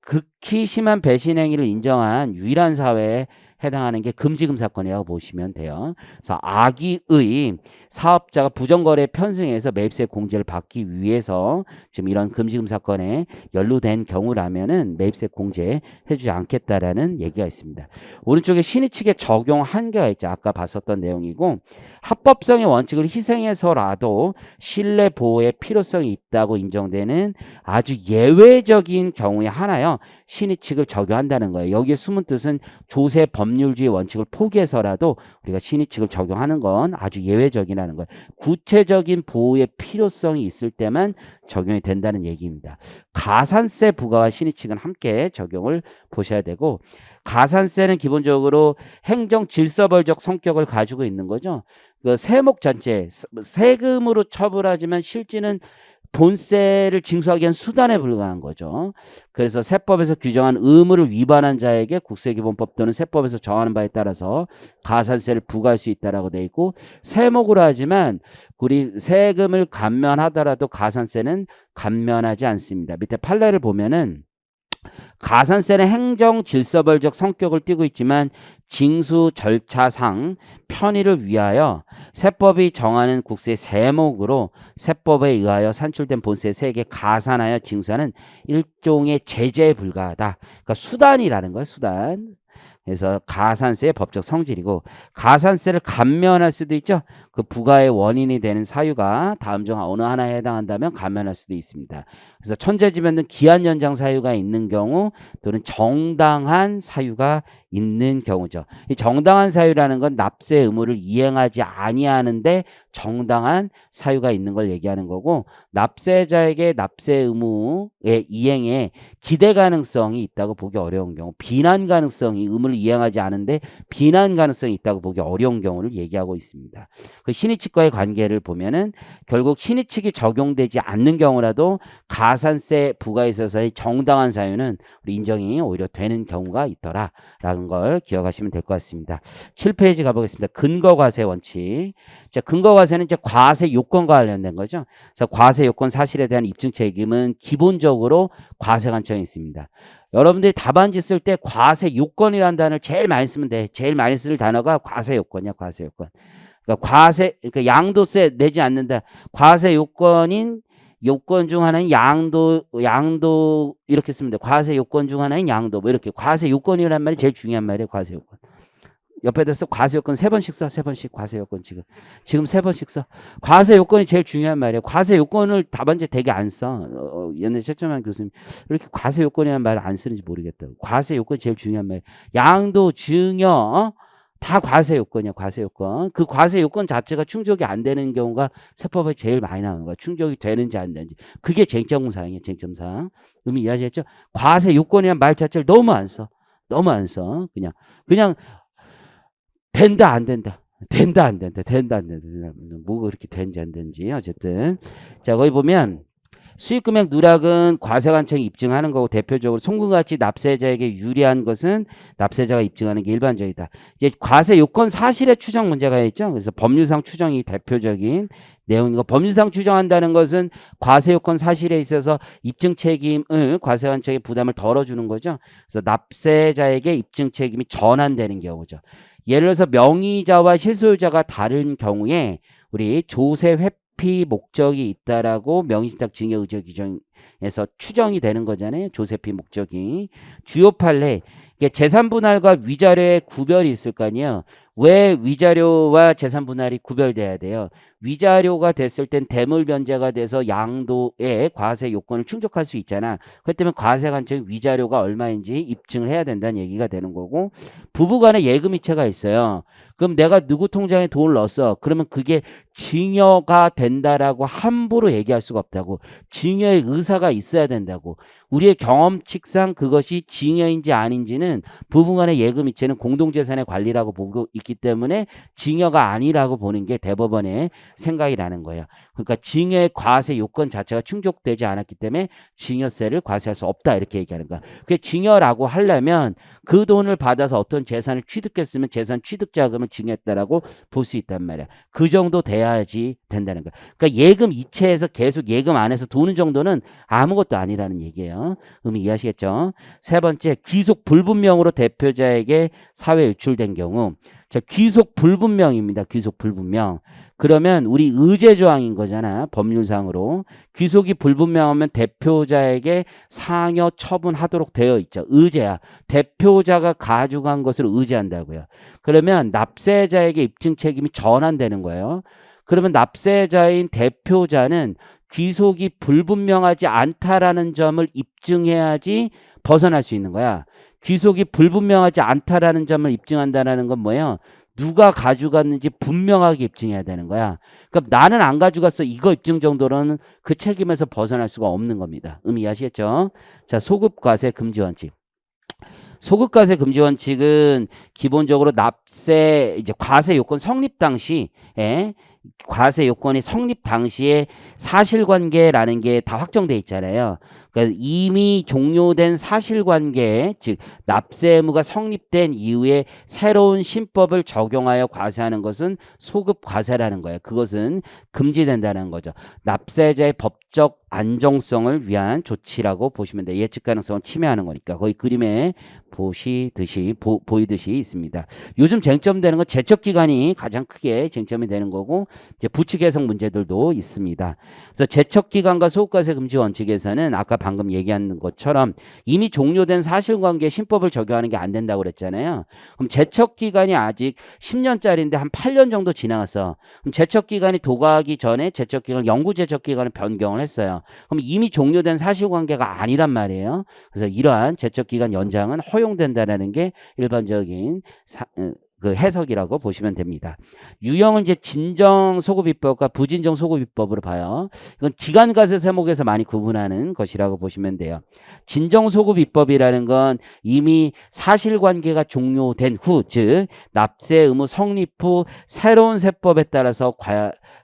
극히 심한 배신 행위를 인정한 유일한 사회에 해당하는 게 금지금 사건이라고 보시면 돼요. 그래서 악의의 사업자가 부정거래 편승해서 매입세 공제를 받기 위해서 지금 이런 금지금 사건에 연루된 경우라면은 매입세 공제 해주지 않겠다라는 얘기가 있습니다. 오른쪽에 신의칙에 적용 한계가 있죠. 아까 봤었던 내용이고 합법성의 원칙을 희생해서라도 신뢰 보호의 필요성이 있다고 인정되는 아주 예외적인 경우에 하나요. 신의칙을 적용한다는 거예요. 여기에 숨은 뜻은 조세 법률주의 원칙을 포기해서라도 우리가 신의칙을 적용하는 건 아주 예외적이라는 거예요. 구체적인 보호의 필요성이 있을 때만 적용이 된다는 얘기입니다. 가산세 부과와 신의칙은 함께 적용을 보셔야 되고 가산세는 기본적으로 행정 질서벌적 성격을 가지고 있는 거죠. 그 세목 전체 세금으로 처벌하지만 실질은 본세를 징수하기 위한 수단에 불과한 거죠. 그래서 세법에서 규정한 의무를 위반한 자에게 국세기본법 또는 세법에서 정하는 바에 따라서 가산세를 부과할 수 있다라고 돼 있고 세목으로 하지만 우리 세금을 감면하더라도 가산세는 감면하지 않습니다. 밑에 판례를 보면은 가산세는 행정 질서벌적 성격을 띠고 있지만 징수 절차상 편의를 위하여 세법이 정하는 국세 세목으로 세법에 의하여 산출된 본세 세액에 가산하여 징수하는 일종의 제재에 불과하다. 그러니까 수단이라는 거예요. 수단. 그래서 가산세의 법적 성질이고 가산세를 감면할 수도 있죠. 그 부과의 원인이 되는 사유가 다음 중 어느 하나에 해당한다면 감면할 수도 있습니다. 그래서 천재지변 등 기한 연장 사유가 있는 경우 또는 정당한 사유가 있는 경우죠. 이 정당한 사유라는 건 납세 의무를 이행하지 아니하는데 정당한 사유가 있는 걸 얘기하는 거고 납세자에게 납세 의무의 이행에 기대 가능성이 있다고 보기 어려운 경우 비난 가능성이 의무를 이행하지 않은데 비난 가능성이 있다고 보기 어려운 경우를 얘기하고 있습니다. 그 신의칙과의 관계를 보면은 결국 신의칙이 적용되지 않는 경우라도 가산세 부과에 있어서의 정당한 사유는 우리 인정이 오히려 되는 경우가 있더라라는 걸 기억하시면 될 것 같습니다. 7페이지 가보겠습니다. 근거과세 원칙. 자, 근거과세는 이제 과세 요건과 관련된 거죠. 그래서 과세 요건 사실에 대한 입증 책임은 기본적으로 과세관청에 있습니다. 여러분들이 답안지 쓸 때 과세 요건이라는 단어를 제일 많이 쓰면 돼. 제일 많이 쓸 단어가 과세 요건이야. 과세 요건. 그러니까 그러니까 양도세 내지 않는다. 과세 요건인 요건 중 하나인 양도 이렇게 쓰면 돼. 과세 요건 중 하나인 양도 뭐 이렇게 과세 요건이란 말이 제일 중요한 말이에요. 과세 요건. 옆에다 써 과세 요건 3번씩 써. 3번씩 과세 요건 지금 3번씩 써. 과세 요건이 제일 중요한 말이에요. 과세 요건을 답안지 되게 안 써. 옛날에 최첨한 교수님 이렇게 과세 요건이라는 말을 안 쓰는지 모르겠다고. 과세 요건이 제일 중요한 말이에요. 양도 증여 다 과세 요건이야. 과세 요건. 그 과세 요건 자체가 충족이 안 되는 경우가 세법에 제일 많이 나오는 거야. 충족이 되는지 안 되는지. 그게 쟁점사항이에요. 쟁점사항. 의미 이해하셨죠? 과세 요건이라는 말 자체를 너무 안 써. 너무 안 써. 그냥 된다 안 된다. 된다 안 된다. 된다 안 된다. 뭐가 그렇게 되는지 안 되는지. 어쨌든 자 거기 보면 수익금액 누락은 과세관청이 입증하는 거고 대표적으로 송금같이 납세자에게 유리한 것은 납세자가 입증하는 게 일반적이다. 이제 과세 요건 사실의 추정 문제가 있죠. 그래서 법률상 추정이 대표적인 내용이고 법률상 추정한다는 것은 과세 요건 사실에 있어서 입증 책임을 과세관청의 부담을 덜어주는 거죠. 그래서 납세자에게 입증 책임이 전환되는 경우죠. 예를 들어서 명의자와 실소유자가 다른 경우에 우리 조세 회피 목적이 있다라고 명의신탁 증여 의제 규정에서 추정이 되는 거잖아요. 조세피 목적이. 주요 판례. 재산 분할과 위자료의 구별이 있을 거 아니에요. 왜 위자료와 재산 분할이 구별돼야 돼요? 위자료가 됐을 땐 대물 변제가 돼서 양도의 과세 요건을 충족할 수 있잖아. 그렇기 때문에 과세 관점이 위자료가 얼마인지 입증을 해야 된다는 얘기가 되는 거고, 부부간에 예금이체가 있어요. 그럼 내가 누구 통장에 돈을 넣었어. 그러면 그게 증여가 된다라고 함부로 얘기할 수가 없다고. 증여의 의사가 있어야 된다고. 우리의 경험칙상 그것이 증여인지 아닌지는 부부간의 예금이체는 공동재산의 관리라고 보고 있기 때문에 증여가 아니라고 보는 게 대법원의 생각이라는 거예요. 그러니까 증여의 과세 요건 자체가 충족되지 않았기 때문에 증여세를 과세할 수 없다 이렇게 얘기하는 거야. 그게 증여라고 하려면 그 돈을 받아서 어떤 재산을 취득했으면 재산 취득 자금을 증여했다라고 볼 수 있단 말이야. 그 정도 돼야지 된다는 거야. 그러니까 예금 이체에서 계속 예금 안에서 도는 정도는 아무것도 아니라는 얘기예요. 의미 이해하시겠죠? 세 번째, 귀속 불분명으로 대표자에게 사회 유출된 경우. 자, 귀속 불분명입니다. 귀속 불분명. 그러면 우리 의제 조항인 거잖아. 법률상으로. 귀속이 불분명하면 대표자에게 상여 처분하도록 되어 있죠. 의제야. 대표자가 가져간 것을 의제한다고요. 그러면 납세자에게 입증 책임이 전환되는 거예요. 그러면 납세자인 대표자는 귀속이 불분명하지 않다라는 점을 입증해야지 벗어날 수 있는 거야. 귀속이 불분명하지 않다라는 점을 입증한다는 건 뭐예요? 누가 가져갔는지 분명하게 입증해야 되는 거야. 그럼 나는 안 가져갔어. 이거 입증 정도로는 그 책임에서 벗어날 수가 없는 겁니다. 의미 이해하시겠죠? 자, 소급과세 금지 원칙. 소급과세 금지 원칙은 기본적으로 납세 이제 과세 요건 성립 당시에 과세 요건이 성립 당시에 사실관계라는 게 다 확정돼 있잖아요. 그러니까 이미 종료된 사실관계, 즉 납세 의무가 성립된 이후에 새로운 신법을 적용하여 과세하는 것은 소급 과세라는 거예요. 그것은 금지된다는 거죠. 납세자의 법적 안정성을 위한 조치라고 보시면 돼요. 예측 가능성을 침해하는 거니까 거의 그림에 보이듯이 있습니다. 요즘 쟁점되는 건 제척 기간이 가장 크게 쟁점이 되는 거고 이제 부칙 해석 문제들도 있습니다. 그래서 제척 기간과 소급과세 금지 원칙에서는 아까 방금 얘기한 것처럼 이미 종료된 사실관계 신법을 적용하는 게 안 된다고 그랬잖아요. 그럼 제척 기간이 아직 10년짜리인데 한 8년 정도 지나갔어. 그럼 제척 기간이 도과하기 전에 제척 기간 영구 제척 기간을 변경을 했어요. 그럼 이미 종료된 사실관계가 아니란 말이에요. 그래서 이러한 제척 기간 연장은 허용된다라는 게 일반적인 그 해석이라고 보시면 됩니다. 유형은 이제 진정 소급입법과 부진정 소급입법으로 봐요. 이건 기간과세 세목에서 많이 구분하는 것이라고 보시면 돼요. 진정 소급입법이라는 건 이미 사실관계가 종료된 후, 즉 납세 의무 성립 후 새로운 세법에 따라서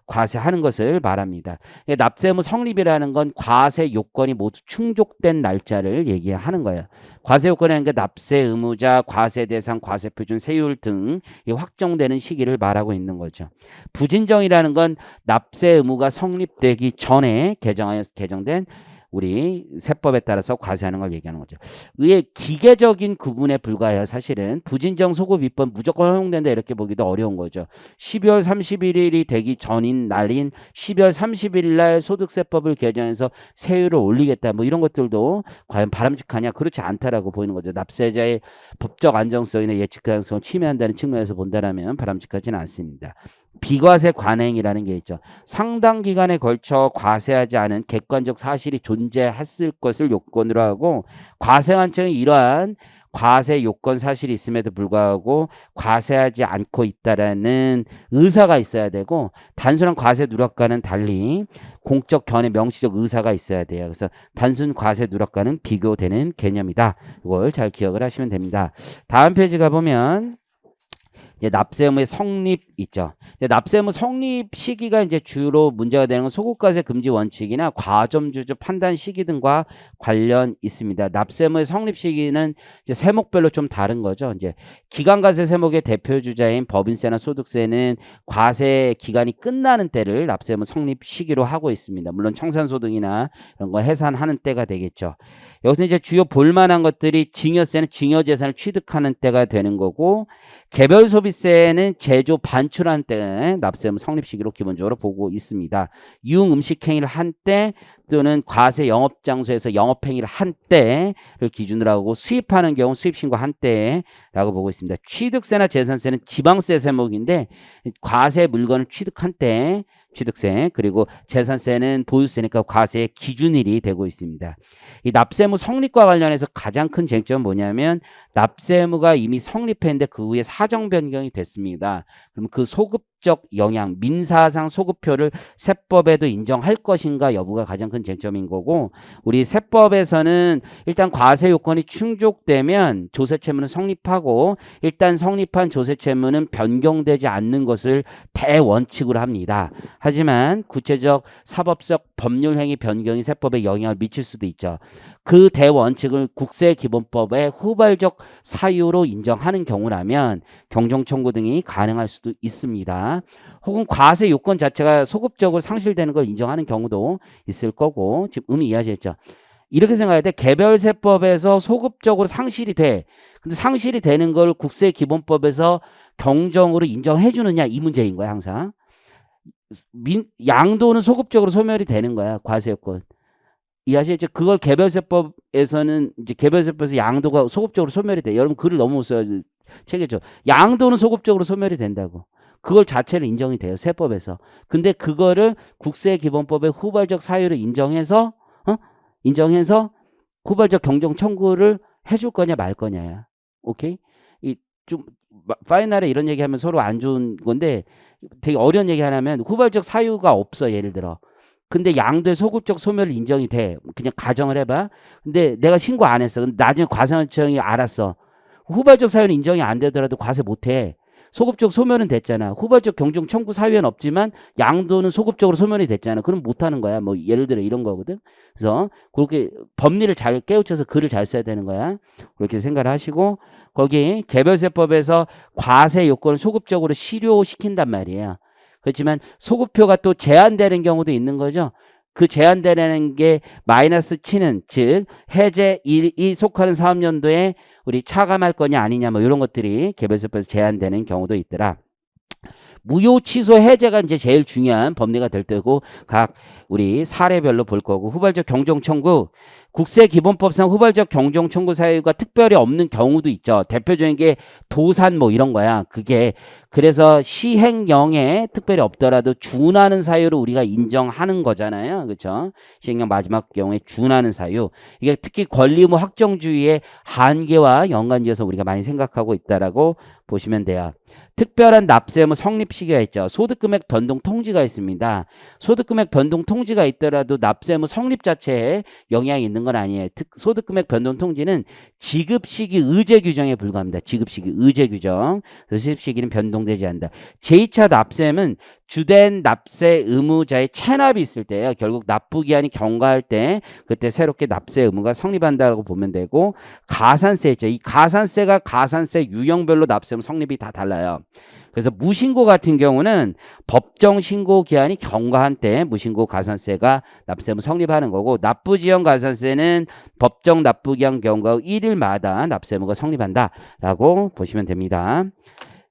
과세하는 것을 말합니다. 납세 의무 성립이라는 건 과세 요건이 모두 충족된 날짜를 얘기하는 거예요. 과세 요건이라는 게 납세 의무자, 과세 대상, 과세 표준, 세율 등이 확정되는 시기를 말하고 있는 거죠. 부진정이라는 건 납세 의무가 성립되기 전에 개정된 우리 세법에 따라서 과세하는 걸 얘기하는 거죠. 의의 기계적인 구분에 불과해요. 사실은 부진정 소급 입법 무조건 허용된다 이렇게 보기도 어려운 거죠. 12월 31일이 되기 전인 날인 12월 30일 날 소득세법을 개정해서 세율을 올리겠다 뭐 이런 것들도 과연 바람직하냐 그렇지 않다라고 보이는 거죠. 납세자의 법적 안정성이나 예측 가능성을 침해한다는 측면에서 본다면 바람직하지는 않습니다. 비과세 관행이라는 게 있죠. 상당 기간에 걸쳐 과세하지 않은 객관적 사실이 존재했을 것을 요건으로 하고 과세관청이 이러한 과세 요건 사실이 있음에도 불구하고 과세하지 않고 있다라는 의사가 있어야 되고 단순한 과세 누락과는 달리 공적 견해 명시적 의사가 있어야 돼요. 그래서 단순 과세 누락과는 비교되는 개념이다. 이걸 잘 기억을 하시면 됩니다. 다음 페이지 가보면 납세 의무의 성립 있죠. 납세 의무 성립 시기가 이제 주로 문제가 되는 건 소급과세 금지 원칙이나 과점주주 판단 시기 등과 관련 있습니다. 납세 의무의 성립 시기는 이제 세목별로 좀 다른 거죠. 이제 기간과세 세목의 대표주자인 법인세나 소득세는 과세 기간이 끝나는 때를 납세 의무 성립 시기로 하고 있습니다. 물론 청산소득이나 이런 거 해산하는 때가 되겠죠. 여기서 이제 주요 볼만한 것들이 증여세는 증여재산을 취득하는 때가 되는 거고 개별소비 소비세는 제조 반출한 때 납세 의무 성립 시기로 기본적으로 보고 있습니다. 유흥음식 행위를 한 때 또는 과세 영업 장소에서 영업 행위를 한 때를 기준으로 하고 수입하는 경우 수입 신고한 때라고 보고 있습니다. 취득세나 재산세는 지방세 세목인데 과세 물건을 취득한 때 취득세, 그리고 재산세는 보유세니까 과세의 기준일이 되고 있습니다. 이 납세의무 성립과 관련해서 가장 큰 쟁점은 뭐냐면 납세의무가 이미 성립했는데 그 후에 사정 변경이 됐습니다. 그럼 그 소급적 영향, 민사상 소급표를 세법에도 인정할 것인가 여부가 가장 큰 쟁점인 거고, 우리 세법에서는 일단 과세 요건이 충족되면 조세채무는 성립하고, 일단 성립한 조세채무는 변경되지 않는 것을 대원칙으로 합니다. 하지만 구체적 사법적 법률 행위 변경이 세법에 영향을 미칠 수도 있죠. 그 대원칙을 국세기본법의 후발적 사유로 인정하는 경우라면 경정청구 등이 가능할 수도 있습니다. 혹은 과세 요건 자체가 소급적으로 상실되는 걸 인정하는 경우도 있을 거고, 지금 의미 이해하셨죠? 이렇게 생각해야 돼. 개별세법에서 소급적으로 상실이 돼. 근데 상실이 되는 걸 국세기본법에서 경정으로 인정해 주느냐, 이 문제인 거야 항상. 양도는 소급적으로 소멸이 되는 거야, 과세요건. 이해하시죠? 그걸 개별세법에서는 이제 개별세법에서 양도가 소급적으로 소멸이 돼. 여러분 글을 너무 못 써요. 책이죠. 양도는 소급적으로 소멸이 된다고. 그걸 자체를 인정이 돼요, 세법에서. 근데 그거를 국세기본법의 후발적 사유를 인정해서 후발적 경정 청구를 해줄 거냐 말 거냐야. 오케이? 이 좀 파이널에 이런 얘기하면 서로 안 좋은 건데 되게 어려운 얘기 하나면 후발적 사유가 없어, 예를 들어. 근데 양도의 소급적 소멸을 인정이 돼. 그냥 가정을 해봐. 근데 내가 신고 안 했어. 근데 나중에 과세원청이 알았어. 후발적 사유는 인정이 안 되더라도 과세 못 해. 소급적 소멸은 됐잖아. 후발적 경정 청구 사유는 없지만 양도는 소급적으로 소멸이 됐잖아. 그럼 못 하는 거야. 뭐 예를 들어 이런 거거든. 그래서 그렇게 법리를 잘 깨우쳐서 글을 잘 써야 되는 거야. 그렇게 생각을 하시고, 거기 개별세법에서 과세 요건을 소급적으로 실효시킨단 말이에요. 그렇지만 소급표가 또 제한되는 경우도 있는 거죠. 그 제한되는 게 마이너스 치는, 즉 해제 1이 속하는 사업연도에 우리 차감할 거냐 아니냐 뭐 이런 것들이 개별세법에서 제한되는 경우도 있더라. 무효 취소 해제가 이제 제일 중요한 법리가 될 때고, 각 우리 사례별로 볼 거고, 후발적 경정 청구, 국세기본법상 후발적 경정 청구 사유가 특별히 없는 경우도 있죠. 대표적인 게 도산 뭐 이런 거야. 그게 그래서 시행령에 특별히 없더라도 준하는 사유로 우리가 인정하는 거잖아요. 그렇죠? 시행령 마지막 경우에 준하는 사유. 이게 특히 권리의무 확정주의의 한계와 연관지어서 우리가 많이 생각하고 있다라고 보시면 돼요. 특별한 납세의무 성립 시기가 있죠. 소득금액 변동 통지가 있습니다. 소득금액 변동 통지가 있더라도 납세의무 성립 자체에 영향이 있는 건 아니에요. 소득금액 변동 통지는 지급 시기 의제 규정에 불과합니다. 지급 시기 의제 규정. 수입 시기는 변동되지 않는다. 제2차 납세는 주된 납세 의무자의 체납이 있을 때예요. 결국 납부 기한이 경과할 때 그때 새롭게 납세 의무가 성립한다고 보면 되고, 가산세 있죠. 이 가산세가 가산세 유형별로 납세 의무 성립이 다 달라요. 그래서 무신고 같은 경우는 법정 신고 기한이 경과한 때 무신고 가산세가 납세 의무 성립하는 거고, 납부지연 가산세는 법정 납부 기한 경과 후 1일마다 납세 의무가 성립한다라고 보시면 됩니다.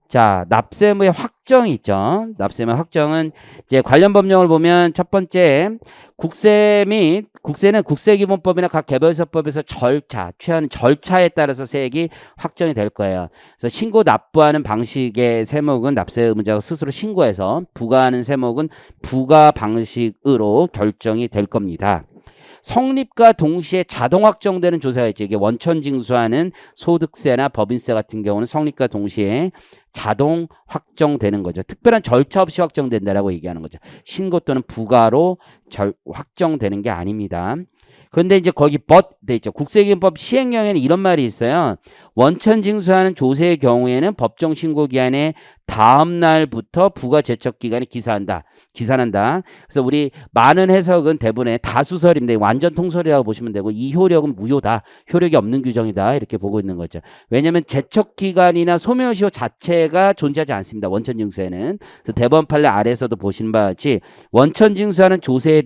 자, 납세 의무의 확정이 있죠. 납세 의무 확정은 이제 관련 법령을 보면 첫 번째, 국세는 국세기본법이나 각 개별세법에서 취하는 절차에 따라서 세액이 확정이 될 거예요. 그래서 신고 납부하는 방식의 세목은 납세 의무자가 스스로 신고해서, 부과하는 세목은 부과 방식으로 결정이 될 겁니다. 성립과 동시에 자동 확정되는 조세가 있죠. 이게 원천 징수하는 소득세나 법인세 같은 경우는 성립과 동시에 자동 확정되는 거죠. 특별한 절차 없이 확정된다라고 얘기하는 거죠. 신고 또는 부과로 확정되는 게 아닙니다. 그런데 이제 거기 돼 있죠. 국세기본법 시행령에는 이런 말이 있어요. 원천 징수하는 조세의 경우에는 법정 신고 기한의 다음 날부터 부과 제척 기간에 기산한다. 그래서 우리 많은 해석은 대부분의 다수설인데 완전 통설이라고 보시면 되고, 이 효력은 무효다. 효력이 없는 규정이다. 이렇게 보고 있는 거죠. 왜냐하면 제척 기간이나 소멸시효 자체가 존재하지 않습니다. 원천 징수에는. 그래서 대법원 판례 아래에서도 보신 바와 같이 원천 징수하는 조세에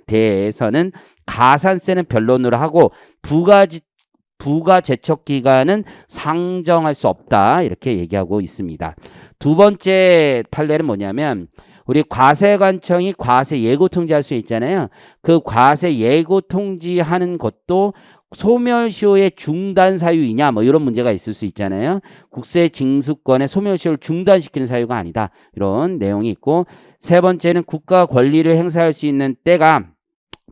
대해서는 가산세는 변론으로 하고 부가 제척 기간은 상정할 수 없다. 이렇게 얘기하고 있습니다. 두 번째 판례는 뭐냐면 우리 과세관청이 과세 예고 통지할 수 있잖아요. 그 과세 예고 통지하는 것도 소멸시효의 중단 사유이냐 뭐 이런 문제가 있을 수 있잖아요. 국세 징수권의 소멸시효를 중단시키는 사유가 아니다. 이런 내용이 있고 세 번째는 국가 권리를 행사할 수 있는 때가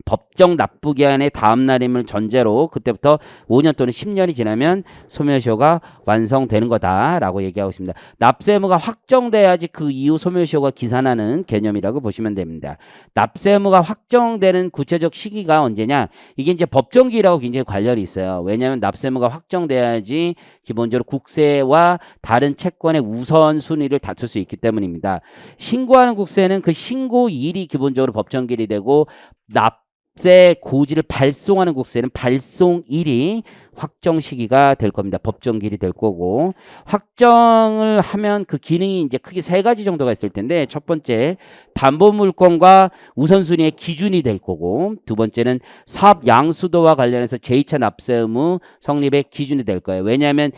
법정 납부기한의 다음 날임을 전제로 그때부터 5년 또는 10년이 지나면 소멸시효가 완성되는 거다라고 얘기하고 있습니다. 납세의무가 확정돼야지 그 이후 소멸시효가 기산하는 개념이라고 보시면 됩니다. 납세의무가 확정되는 구체적 시기가 언제냐? 이게 이제 법정기일하고 굉장히 관련이 있어요. 왜냐하면 납세의무가 확정돼야지 기본적으로 국세와 다른 채권의 우선순위를 다툴 수 있기 때문입니다. 신고하는 국세는 그 신고일이 기본적으로 법정기일이 되고 납세 고지를 발송하는 국세는 발송일이 확정 시기가 될 겁니다. 법정기일이 될 거고 확정을 하면 그 기능이 이제 크게 세 가지 정도가 있을 텐데 첫 번째 담보물권과 우선순위의 기준이 될 거고 두 번째는 사업 양수도와 관련해서 제2차 납세 의무 성립의 기준이 될 거예요. 왜냐하면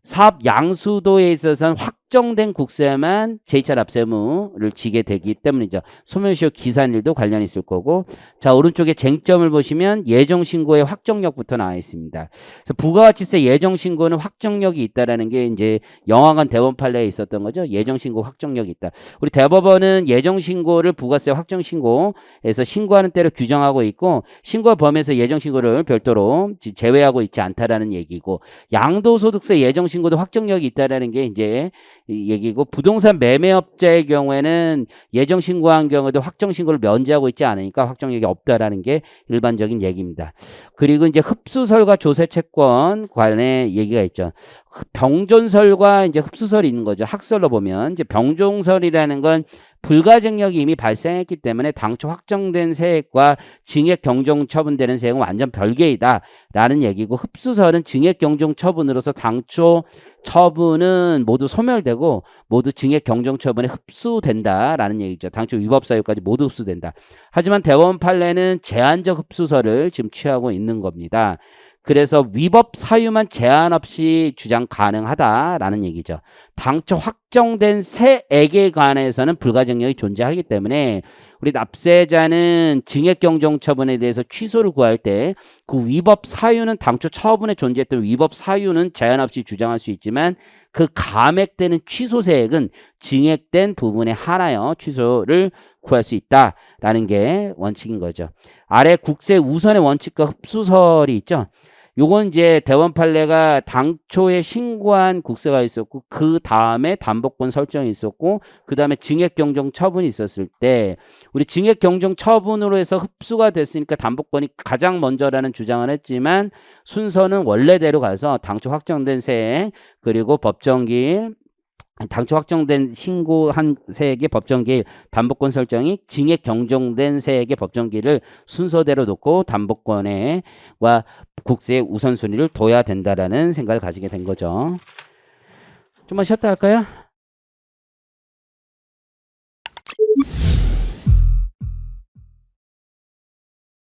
사업 양수도에 있어서는 확정된 국세만 제2차 납세 의무를 지게 되기 때문이죠. 소멸시효 기산일도 관련이 있을 거고 자 오른쪽에 쟁점을 보시면 예정신고의 확정력부터 나와 있습니다. 그래서 부가가치세 예정신고는 확정력이 있다라는 게 이제 영화관 대법원 판례에 있었던 거죠. 예정신고 확정력이 있다. 우리 대법원은 예정신고를 부가세 확정신고에서 신고하는 때로 규정하고 있고 신고 범위에서 예정신고를 별도로 제외하고 있지 않다라는 얘기고 양도소득세 예정신고도 확정력이 있다라는 게 이제 얘기고 부동산 매매업자의 경우에는 예정 신고한 경우도 확정 신고를 면제하고 있지 않으니까 확정력이 없다라는 게 일반적인 얘기입니다. 그리고 이제 흡수설과 조세채권 관련해 얘기가 있죠. 병존설과 이제 흡수설이 있는 거죠. 학설로 보면 이제 병존설이라는 건 불가증력이 이미 발생했기 때문에 당초 확정된 세액과 증액 경종 처분되는 세액은 완전 별개이다라는 얘기고 흡수설은 증액 경종 처분으로서 당초 처분은 모두 소멸되고 모두 증액 경종 처분에 흡수된다라는 얘기죠. 당초 위법 사유까지 모두 흡수된다. 하지만 대법원 판례는 제한적 흡수설을 지금 취하고 있는 겁니다. 그래서 위법 사유만 제한 없이 주장 가능하다라는 얘기죠. 당초 확정된 세액에 관해서는 불가증력이 존재하기 때문에 우리 납세자는 증액 경종 처분에 대해서 취소를 구할 때 그 위법 사유는 당초 처분에 존재했던 위법 사유는 제한 없이 주장할 수 있지만 그 감액되는 취소세액은 증액된 부분에 한하여 취소를 구할 수 있다라는 게 원칙인 거죠. 아래 국세 우선의 원칙과 흡수설이 있죠. 요건 이제 대법원 판례가 당초에 신고한 국세가 있었고 그 다음에 담보권 설정이 있었고 그 다음에 증액 경종 처분이 있었을 때 우리 증액 경종 처분으로 해서 흡수가 됐으니까 담보권이 가장 먼저라는 주장을 했지만 순서는 원래대로 가서 당초 확정된 세액 그리고 법정기일 당초 확정된 신고한 세액의 법정기일 담보권 설정이 증액 경종된 세액의 법정기일을 순서대로 놓고 담보권과 국세의 우선순위를 둬야 된다라는 생각을 가지게 된 거죠. 좀만 쉬었다 할까요?